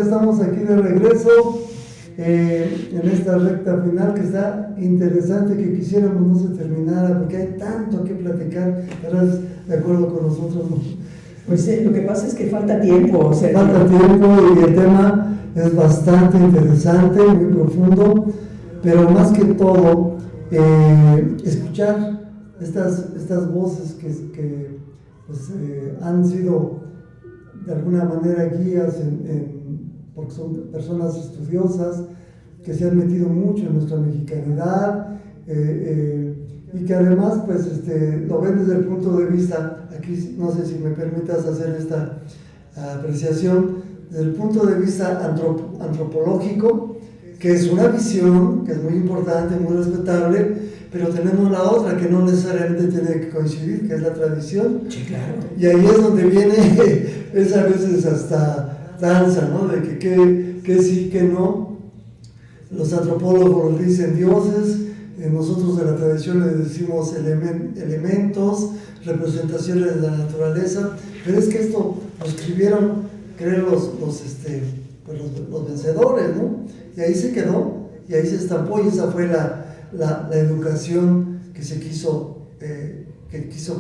estamos aquí de regreso en esta recta final que está interesante, que quisiéramos no se terminara porque hay tanto que platicar. ¿Estarás de acuerdo con nosotros, no? Pues lo que pasa es que falta tiempo. Falta tiempo y el tema es bastante interesante, muy profundo, pero más que todo, escuchar estas voces que pues, han sido de alguna manera guías porque son personas estudiosas que se han metido mucho en nuestra mexicanidad y que además pues, lo ven desde el punto de vista, aquí no sé si me permitas hacer esta apreciación, desde el punto de vista antropológico, que es una visión que es muy importante, muy respetable, pero tenemos la otra que no necesariamente tiene que coincidir, que es la tradición. Sí, claro. Y ahí es donde viene esa a veces hasta danza, ¿no? De que sí, que no. Los antropólogos dicen dioses, nosotros de la tradición le decimos elementos, representaciones de la naturaleza, pero es que esto lo escribieron, creo, los vencedores, ¿no? Y ahí se quedó, y ahí se estampó, y esa fue la educación que se quiso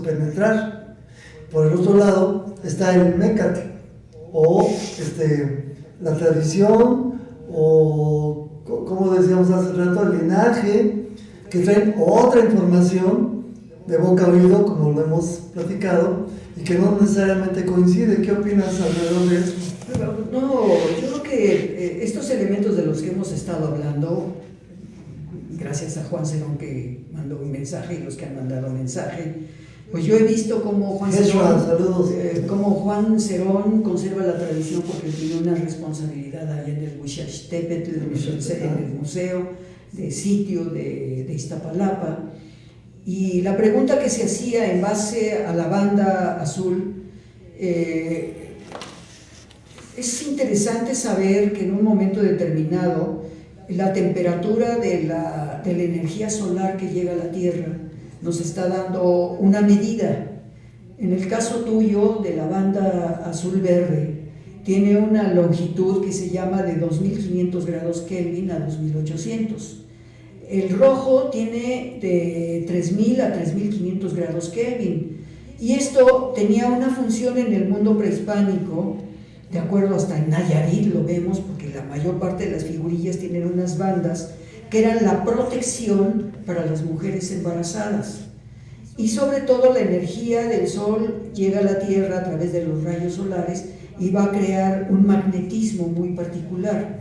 penetrar. Por el otro lado está el Mécate, o la tradición, o como decíamos hace rato, el linaje, que traen otra información de boca a oído, como lo hemos platicado, y que no necesariamente coincide. ¿Qué opinas alrededor de eso? No, yo creo que estos elementos de los que hemos estado hablando, gracias a Juan Cerón que mandó un mensaje y los que han mandado mensaje, pues yo he visto cómo Juan Cerón conserva la tradición porque tiene una responsabilidad allá en el Huixachtepetl, en el museo de sitio de Iztapalapa. Y la pregunta que se hacía en base a la banda azul, es interesante saber que en un momento determinado la temperatura de la energía solar que llega a la Tierra nos está dando una medida. En el caso tuyo de la banda azul-verde, tiene una longitud que se llama de 2500 grados Kelvin a 2800. El rojo tiene de 3000 a 3500 grados Kelvin. Y esto tenía una función en el mundo prehispánico, de acuerdo, hasta en Nayarit lo vemos, porque la mayor parte de las figurillas tienen unas bandas que eran la protección para las mujeres embarazadas. Y sobre todo la energía del sol llega a la Tierra a través de los rayos solares y va a crear un magnetismo muy particular.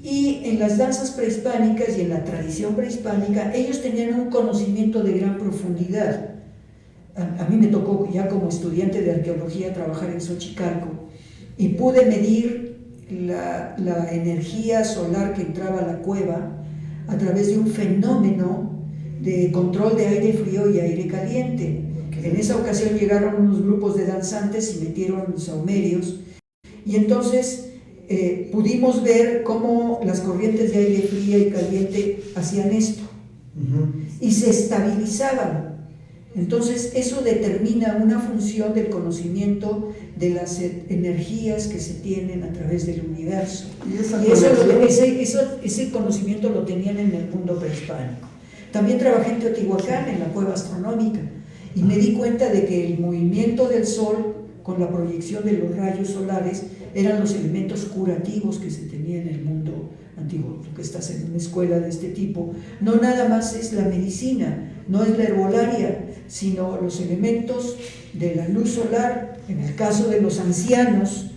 Y en las danzas prehispánicas y en la tradición prehispánica, ellos tenían un conocimiento de gran profundidad. A mí me tocó ya como estudiante de arqueología trabajar en Xochicalco y pude medir la energía solar que entraba a la cueva a través de un fenómeno de control de aire frío y aire caliente. En esa ocasión llegaron unos grupos de danzantes y metieron saumerios, y entonces pudimos ver cómo las corrientes de aire frío y caliente hacían esto, y se estabilizaban. Entonces eso determina una función del conocimiento de las energías que se tienen a través del universo. Ese conocimiento lo tenían en el mundo prehispánico. También trabajé en Teotihuacán, en la cueva astronómica, y me di cuenta de que el movimiento del sol con la proyección de los rayos solares eran los elementos curativos que se tenían en el mundo antiguo. Tú que estás en una escuela de este tipo, no nada más es la medicina, no es la herbolaria, sino los elementos de la luz solar. En el caso de los ancianos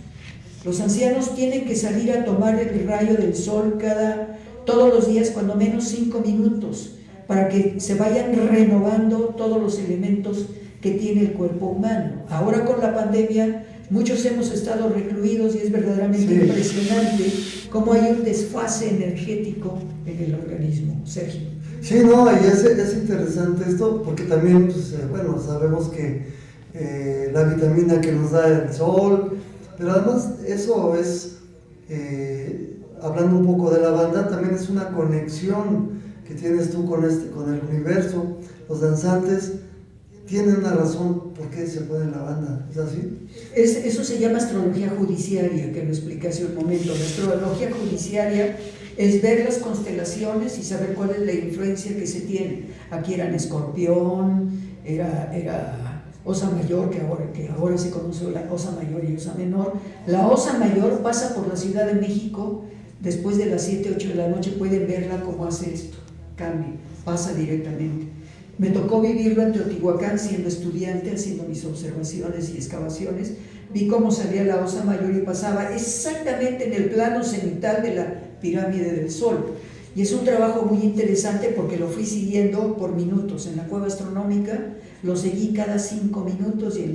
tienen que salir a tomar el rayo del sol todos los días, cuando menos 5 minutos, para que se vayan renovando todos los elementos que tiene el cuerpo humano. Ahora con la pandemia muchos hemos estado recluidos y es verdaderamente impresionante cómo hay un desfase energético en el organismo. Sergio. Sí, no, y es interesante esto porque también, pues, bueno, sabemos que la vitamina que nos da el sol, pero además eso es, hablando un poco de la banda, también es una conexión que tienes tú con el universo. Los danzantes tiene una razón por qué se pone la banda, ¿es así? Eso se llama astrología judiciaria, que lo expliqué hace un momento. La astrología judiciaria es ver las constelaciones y saber cuál es la influencia que se tiene. Aquí eran Escorpión, era Osa Mayor, que ahora se conoce la Osa Mayor y Osa Menor. La Osa Mayor pasa por la Ciudad de México después de las 7, 8 de la noche, pueden verla cómo hace esto, cambia, pasa directamente. Me tocó vivirlo en Teotihuacán siendo estudiante, haciendo mis observaciones y excavaciones. Vi cómo salía la Osa Mayor y pasaba exactamente en el plano cenital de la pirámide del Sol. Y es un trabajo muy interesante porque lo fui siguiendo por minutos. En la cueva astronómica lo seguí cada 5 minutos y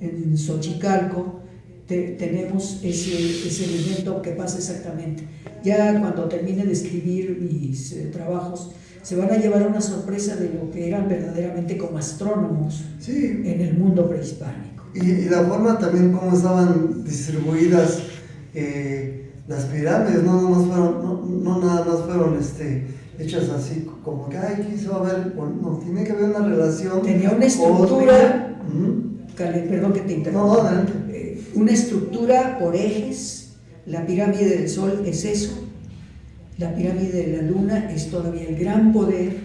en Xochicalco tenemos ese elemento que pasa exactamente. Ya cuando termine de escribir mis trabajos, se van a llevar una sorpresa de lo que eran verdaderamente como astrónomos en el mundo prehispánico. Y la forma también como estaban distribuidas las pirámides, no nada más fueron hechas así como que, ay, aquí se va a ver, no, tiene que haber una relación. Tenía una estructura, perdón que te interrumpa, una estructura por ejes. La pirámide del Sol es eso. La pirámide de la Luna es todavía el gran poder,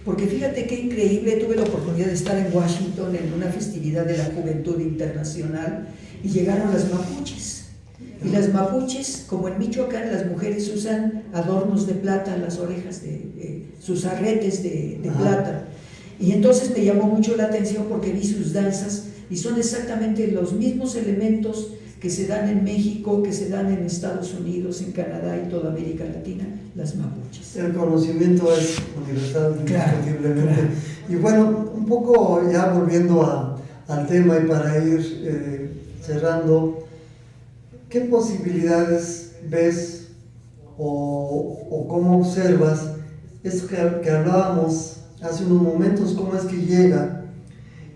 porque fíjate qué increíble, tuve la oportunidad de estar en Washington en una festividad de la Juventud Internacional y llegaron las mapuches. Y las mapuches, como en Michoacán, las mujeres usan adornos de plata en las orejas, sus arretes de plata. Y entonces me llamó mucho la atención porque vi sus danzas y son exactamente los mismos elementos que se dan en México, que se dan en Estados Unidos, en Canadá y toda América Latina, las mapuches. El conocimiento es universal, indiscutiblemente. Claro. Y bueno, un poco ya volviendo al tema y para ir cerrando, ¿qué posibilidades ves o cómo observas esto que hablábamos hace unos momentos, cómo es que llega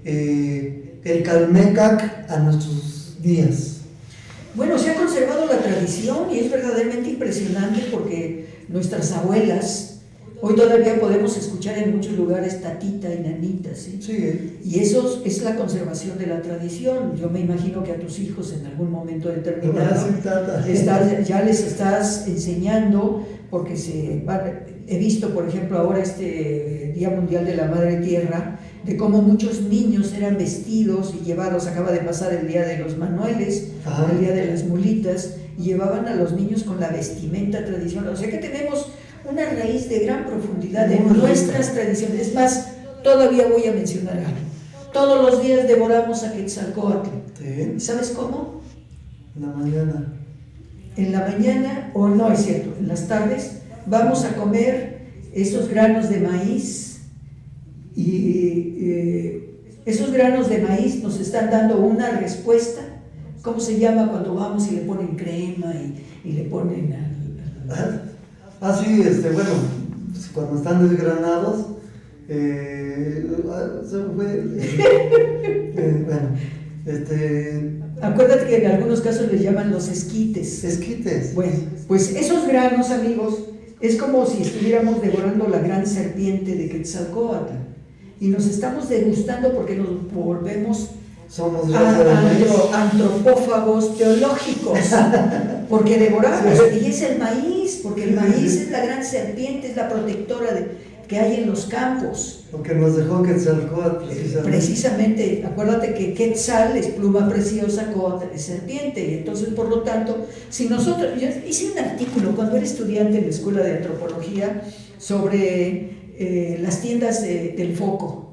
el Calmecac a nuestros días? Bueno, se ha conservado la tradición y es verdaderamente impresionante porque nuestras abuelas, hoy todavía podemos escuchar en muchos lugares tatita y nanita, ¿sí? Sí. Y eso es la conservación de la tradición. Yo me imagino que a tus hijos en algún momento determinado ya les estás enseñando, porque he visto, por ejemplo, ahora este Día Mundial de la Madre Tierra, de cómo muchos niños eran vestidos y llevados, acaba de pasar el Día de los Manueles, el Día de las Mulitas, y llevaban a los niños con la vestimenta tradicional. O sea que tenemos una raíz de gran profundidad en nuestras tradiciones. Es más, todavía voy a mencionar algo. Todos los días devoramos a Quetzalcóatl. ¿Sí? ¿Sabes cómo? En la mañana. En la mañana, o no es cierto, en las tardes, vamos a comer esos granos de maíz. Y esos granos de maíz nos están dando una respuesta. ¿Cómo se llama cuando vamos y le ponen crema y le ponen sí, bueno, cuando están desgranados, acuérdate que en algunos casos les llaman los esquites. Esquites. Bueno, pues esos granos, amigos, es como si estuviéramos devorando la gran serpiente de Quetzalcóatl. Y nos estamos degustando porque nos volvemos antropófagos teológicos, porque devoramos, y es el maíz, porque el maíz es la gran serpiente, es la protectora que hay en los campos. Lo que nos dejó Quetzalcóatl, precisamente, acuérdate que Quetzal es pluma preciosa, Cóatl es serpiente, y entonces por lo tanto, si nosotros, yo hice un artículo cuando era estudiante en la escuela de antropología sobre las tiendas del foco.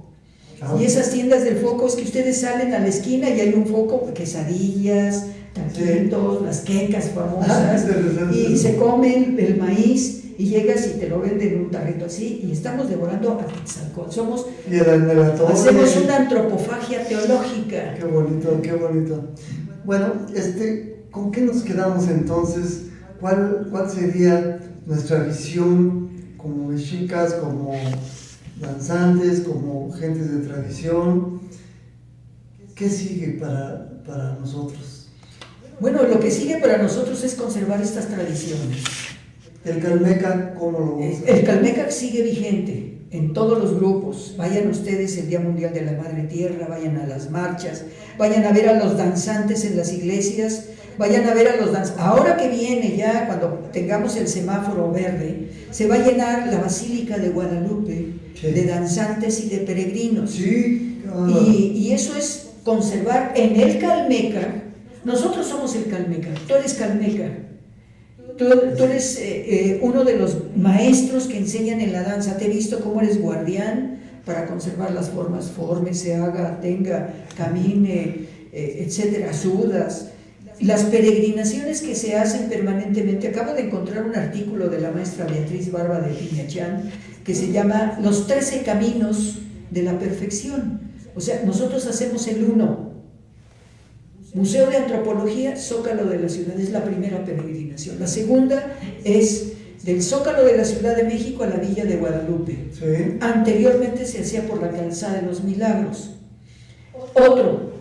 Y esas tiendas del foco es que ustedes salen a la esquina y hay un foco, quesadillas, taquitos, las quecas famosas, y se comen el maíz y llegas y te lo venden en un tarrito así, y estamos devorando a Quetzalcóatl. Hacemos una antropofagia teológica. Qué bonito, qué bonito. Bueno, ¿con qué nos quedamos entonces? ¿Cuál sería nuestra visión como mexicas, como danzantes, como gentes de tradición? ¿Qué sigue para nosotros? Bueno, lo que sigue para nosotros es conservar estas tradiciones. ¿El Calmecac cómo lo usa? El Calmecac sigue vigente en todos los grupos. Vayan ustedes el Día Mundial de la Madre Tierra, vayan a las marchas, vayan a ver a los danzantes en las iglesias, vayan a ver a los danzantes. Ahora que viene ya, cuando tengamos el semáforo verde, se va a llenar la Basílica de Guadalupe de danzantes y de peregrinos. Sí. Y eso es conservar en el Calmecac. Nosotros somos el Calmecac, tú eres Calmecac. Tú eres uno de los maestros que enseñan en la danza. Te he visto cómo eres guardián para conservar las formas, se haga, tenga, camine, etcétera, sudas. Las peregrinaciones que se hacen permanentemente. Acabo de encontrar un artículo de la maestra Beatriz Barba de Piñachán que se llama Los 13 Caminos de la Perfección. O sea, nosotros hacemos el 1. Museo de Antropología, Zócalo de la Ciudad, es la primera peregrinación. La segunda es del Zócalo de la Ciudad de México a la Villa de Guadalupe. Sí. Anteriormente se hacía por la Calzada de los Milagros. Otro,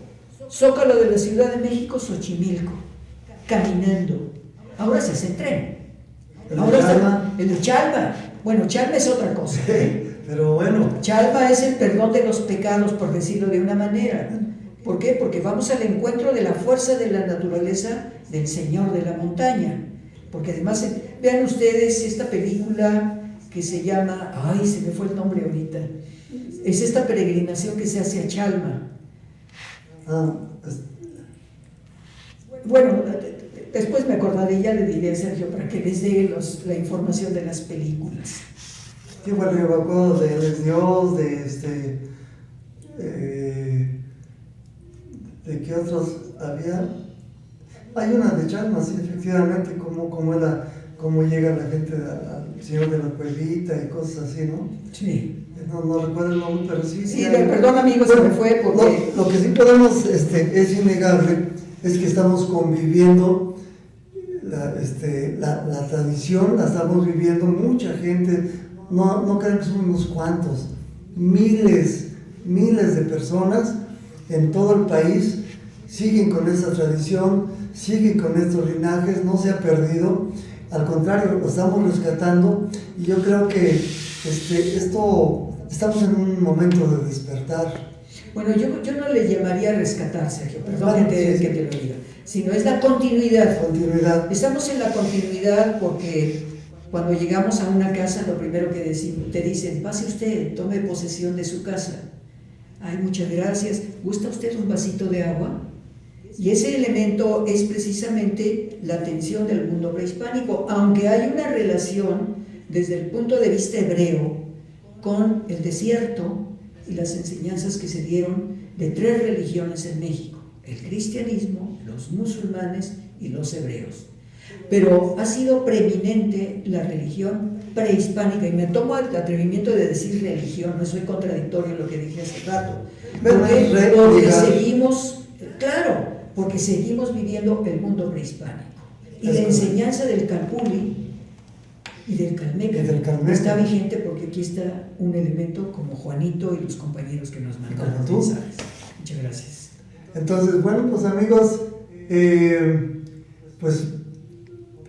Zócalo de la Ciudad de México, Xochimilco, caminando. Ahora se hace en tren. Ahora está el de Chalma. Bueno, Chalma es otra cosa. Sí, pero bueno. Chalma es el perdón de los pecados, por decirlo de una manera. ¿Por qué? Porque vamos al encuentro de la fuerza de la naturaleza del Señor de la montaña. Porque además, vean ustedes esta película que se llama, ay, se me fue el nombre ahorita, es esta peregrinación que se hace a Chalma. Bueno, después me acordaré, ya le diré a Sergio para que les dé la información de las películas. Sí, bueno, yo me acuerdo de Dios, ¿de qué otros había? Hay una de Chalma, sí, efectivamente, cómo llega la gente al Señor de la Cuevita y cosas así, ¿no? Sí. No recuerdo el nombre, pero sí. Sí, perdón amigos, se me fue porque... Lo que sí podemos, es innegable, es que estamos conviviendo la tradición, la estamos viviendo mucha gente, no creen que son unos cuantos, miles de personas en todo el país siguen con esa tradición, siguen con estos linajes, no se ha perdido, al contrario, lo estamos rescatando y yo creo que estamos en un momento de despertar. Bueno, yo no le llamaría rescatar, Sergio, perdón que te lo diga, sino es la continuidad. Estamos en la continuidad porque cuando llegamos a una casa, lo primero que te dicen, pase usted, tome posesión de su casa. Ay, muchas gracias. ¿Gusta usted un vasito de agua? Y ese elemento es precisamente la atención del mundo prehispánico, aunque hay una relación desde el punto de vista hebreo con el desierto y las enseñanzas que se dieron de 3 religiones en México: el cristianismo, los musulmanes y los hebreos. Pero ha sido preeminente la religión prehispánica, y me tomo el atrevimiento de decir religión, no soy contradictorio en lo que dije hace rato, porque seguimos viviendo el mundo prehispánico, y la enseñanza del Calpulli y del Calmecac está vigente, porque aquí está un elemento como Juanito y los compañeros que nos mandaron mensajes. Muchas gracias. Entonces, bueno, pues amigos, pues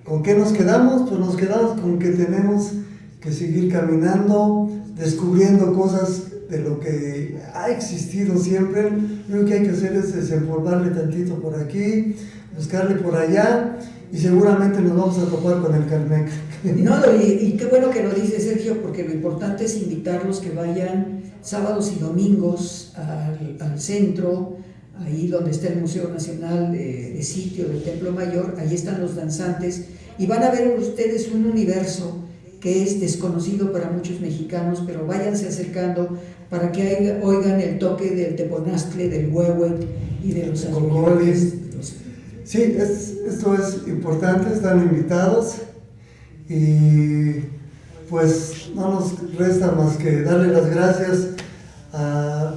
¿con qué nos quedamos? Pues nos quedamos con que tenemos que seguir caminando, descubriendo cosas de lo que ha existido siempre. Lo que hay que hacer es desempolvarle tantito por aquí, buscarle por allá, y seguramente nos vamos a topar con el Calmecac. Y qué bueno que lo dice Sergio, porque lo importante es invitarlos que vayan sábados y domingos al centro, ahí donde está el Museo Nacional de Sitio del Templo Mayor. Ahí están los danzantes y van a ver ustedes un universo que es desconocido para muchos mexicanos, pero váyanse acercando para que oigan el toque del teponaztle, del huehuet y de los ayoyotes. Sí, esto es importante, están invitados, y pues no nos resta más que darle las gracias a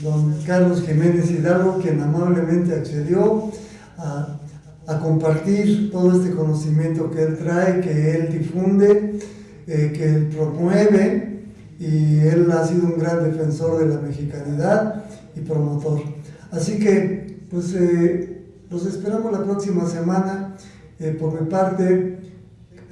don Carlos Jiménez Hidalgo, quien amablemente accedió a compartir todo este conocimiento que él trae, que él difunde, que él promueve, y él ha sido un gran defensor de la mexicanidad y promotor. Así que, pues, los esperamos la próxima semana. Por mi parte,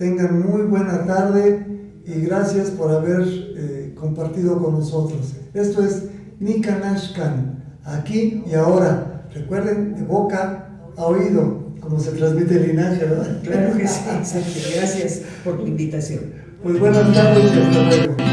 tengan muy buena tarde y gracias por haber compartido con nosotros. Esto es Nikanashkan, aquí y ahora. Recuerden, de boca a oído, como se transmite el linaje, ¿verdad? Claro que sí, Sergio. Gracias por la invitación. Pues buenas tardes y hasta luego.